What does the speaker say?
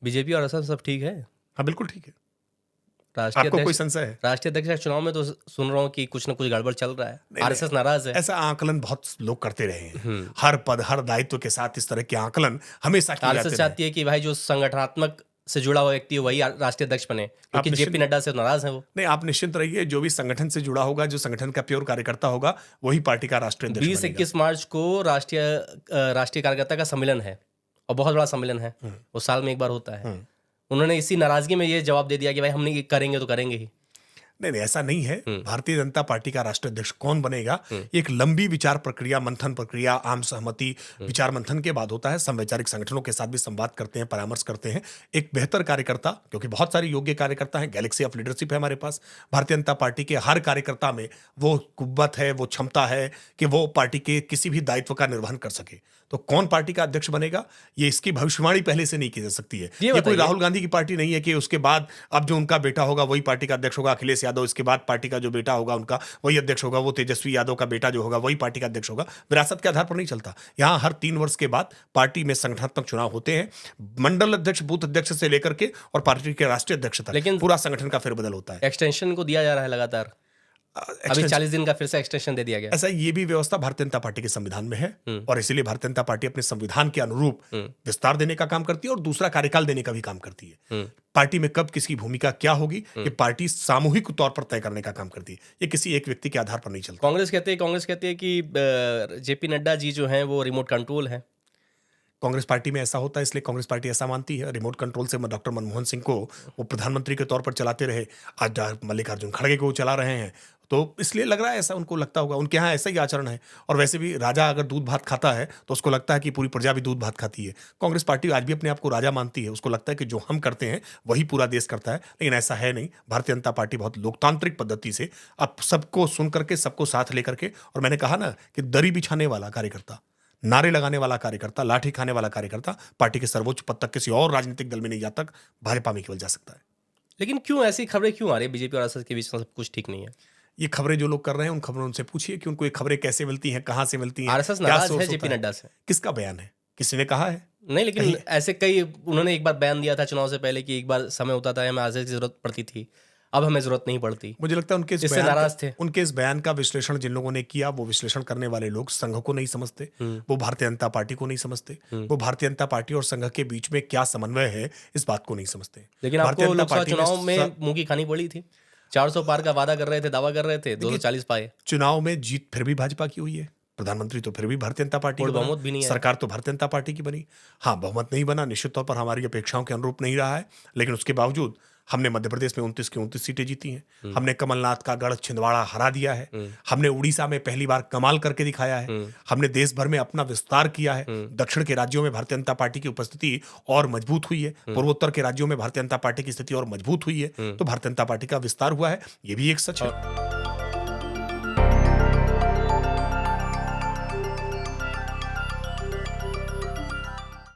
BJP और असम सब ठीक है। हाँ बिल्कुल ठीक है। राष्ट्रीय आपको कोई अध्यक्ष संशय है? राष्ट्रीय अध्यक्ष के चुनाव में तो सुन रहा हूँ कि कुछ ना कुछ गड़बड़ चल रहा है। नहीं, आरएसएस नाराज है। ऐसा आकलन बहुत लोग करते रहे हैं। हर पद हर दायित्व के साथ इस तरह के आकलन हमेशा किए जाते आरएसएस रहे। चाहती है कि भाई जो संगठनात्मक से जुड़ा हुआ व्यक्ति है वही राष्ट्रीय अध्यक्ष बने, क्योंकि जेपी नड्डा से नाराज है वो। नहीं, आप निश्चिंत रहिए, जो भी संगठन से जुड़ा होगा, जो संगठन का प्योर कार्यकर्ता होगा, वही पार्टी का राष्ट्रीय अध्यक्ष बनेगा। 20-21 मार्च को राष्ट्रीय कार्यकर्ता का सम्मेलन है और बहुत बड़ा सम्मेलन है, वो साल में एक बार होता है। उन्होंने इसी नाराजगी में ये जवाब दे दिया कि भाई हमने ये करेंगे तो करेंगे ही। नहीं, ऐसा नहीं है। भारतीय जनता पार्टी का राष्ट्रीय अध्यक्ष कौन बनेगा, एक लंबी विचार प्रक्रिया, मंथन प्रक्रिया, आम सहमति, विचार मंथन के बाद होता है। संवैचारिक संगठनों के साथ भी संवाद करते हैं, परामर्श करते हैं। एक बेहतर कार्यकर्ता, क्योंकि बहुत सारे योग्य कार्यकर्ता हैं, गैलेक्सी ऑफ लीडरशिप है हमारे पास। भारतीय जनता पार्टी के हर कार्यकर्ता में वो कुव्वत है, वो क्षमता है कि वो पार्टी के किसी भी दायित्व का निर्वहन कर सके। तो कौन पार्टी का अध्यक्ष बनेगा, ये इसकी भविष्यवाणी पहले से नहीं की जा सकती है। ये कोई राहुल गांधी की पार्टी नहीं है कि उसके बाद अब जो उनका बेटा होगा वही पार्टी का अध्यक्ष होगा, अखिलेश यादव, इसके बाद पार्टी का जो बेटा होगा उनका वही अध्यक्ष होगा, वो तेजस्वी यादव का बेटा जो होगा वही पार्टी का अध्यक्ष होगा। विरासत के आधार पर नहीं चलता। यहाँ हर 3 वर्ष के बाद पार्टी में संगठनात्मक चुनाव होते हैं, मंडल अध्यक्ष, बूथ अध्यक्ष से लेकर के और पार्टी के राष्ट्रीय अध्यक्ष तक, लेकिन पूरा संगठन का फेरबदल होता है। एक्सटेंशन को दिया जा रहा है लगातार, अभी 40 दिन का फिर से एक्सटेंशन दे दिया गया। ऐसा ये भी व्यवस्था भारतीय जनता पार्टी के संविधान में है और इसीलिए भारतीय जनता पार्टी अपने संविधान के अनुरूप विस्तार देने का काम करती है और दूसरा कार्यकाल देने का भी काम करती है। पार्टी में कब किसकी भूमिका क्या होगी, ये पार्टी सामूहिक तौर पर तय करने का काम करती है, ये किसी एक व्यक्ति के आधार पर नहीं चलता। कांग्रेस कहती है कि जेपी नड्डा जी जो हैं वो रिमोट कंट्रोल है। कांग्रेस पार्टी में ऐसा होता है, इसलिए कांग्रेस पार्टी ऐसा मानती है। रिमोट कंट्रोल से डॉक्टर मनमोहन सिंह को वो प्रधानमंत्री के तौर पर चलाते रहे, आज मल्लिकार्जुन खड़गे को चला रहे हैं, तो इसलिए लग रहा है ऐसा उनको लगता होगा। उनके यहाँ ऐसा ही आचरण है। और वैसे भी राजा अगर दूध भात खाता है तो उसको लगता है कि पूरी प्रजा भी दूध भात खाती है। कांग्रेस पार्टी आज भी अपने आप को राजा मानती है, उसको लगता है कि जो हम करते हैं वही पूरा देश करता है, लेकिन ऐसा है नहीं। भारतीय जनता पार्टी बहुत लोकतांत्रिक पद्धति से अब सबको सुन करके, सबको साथ लेकर के, और मैंने कहा ना कि दरी बिछाने वाला कार्यकर्ता, नारे लगाने वाला कार्यकर्ता, लाठी खाने वाला कार्यकर्ता पार्टी के सर्वोच्च पद तक किसी और राजनीतिक दल में नहीं जाता, भाजपा में केवल जा सकता है। लेकिन क्यों ऐसी खबरें क्यों आ रही है बीजेपी और आरएसएस के बीच में? सब कुछ ठीक नहीं है। ये खबरें जो लोग कर रहे हैं उन खबरों से पूछिए कि उनको ये खबरें कैसे मिलती हैं, कहां से मिलती हैं। आरएसएस नाराज है जेपी नड्डा से। किसका बयान है? किसी ने कहा है? नहीं, लेकिन ऐसे कई, उन्होंने एक बार बयान दिया था चुनाव से पहले कि एक बार समय होता था हमें आरएसएस की जरूरत पड़ती थी, अब हमें जरूरत नहीं पड़ती। मुझे लगता है उनके इस बयान का विश्लेषण जिन लोगों ने किया, वो विश्लेषण करने वाले लोग संघ को नहीं समझते, वो भारतीय जनता पार्टी को नहीं समझते, वो भारतीय जनता पार्टी और संघ के बीच में क्या समन्वय है इस बात को नहीं समझते। लेकिन आपको लोकसभा चुनाव में मुंह की खानी पड़ी थी। 400 पार का वादा कर रहे थे, दावा कर रहे थे, 240 पाए। चुनाव में जीत फिर भी भाजपा की हुई है, प्रधानमंत्री तो फिर भी भारतीय जनता पार्टी की, बहुमत भी नहीं है, सरकार तो भारतीय जनता पार्टी की बनी। हाँ, बहुमत नहीं बना, निश्चित तौर पर हमारी अपेक्षाओं के अनुरूप नहीं रहा है, लेकिन उसके बावजूद हमने मध्य प्रदेश में 29 की 29 सीटें जीती हैं। हमने कमलनाथ का गढ़ छिंदवाड़ा हरा दिया है। हमने उड़ीसा में पहली बार कमाल करके दिखाया है। हमने देश भर में अपना विस्तार किया है। दक्षिण के राज्यों में भारतीय जनता पार्टी की उपस्थिति और मजबूत हुई है। पूर्वोत्तर के राज्यों में भारतीय जनता पार्टी की स्थिति और मजबूत हुई है। तो भारतीय जनता पार्टी का विस्तार हुआ है, ये भी एक सच है।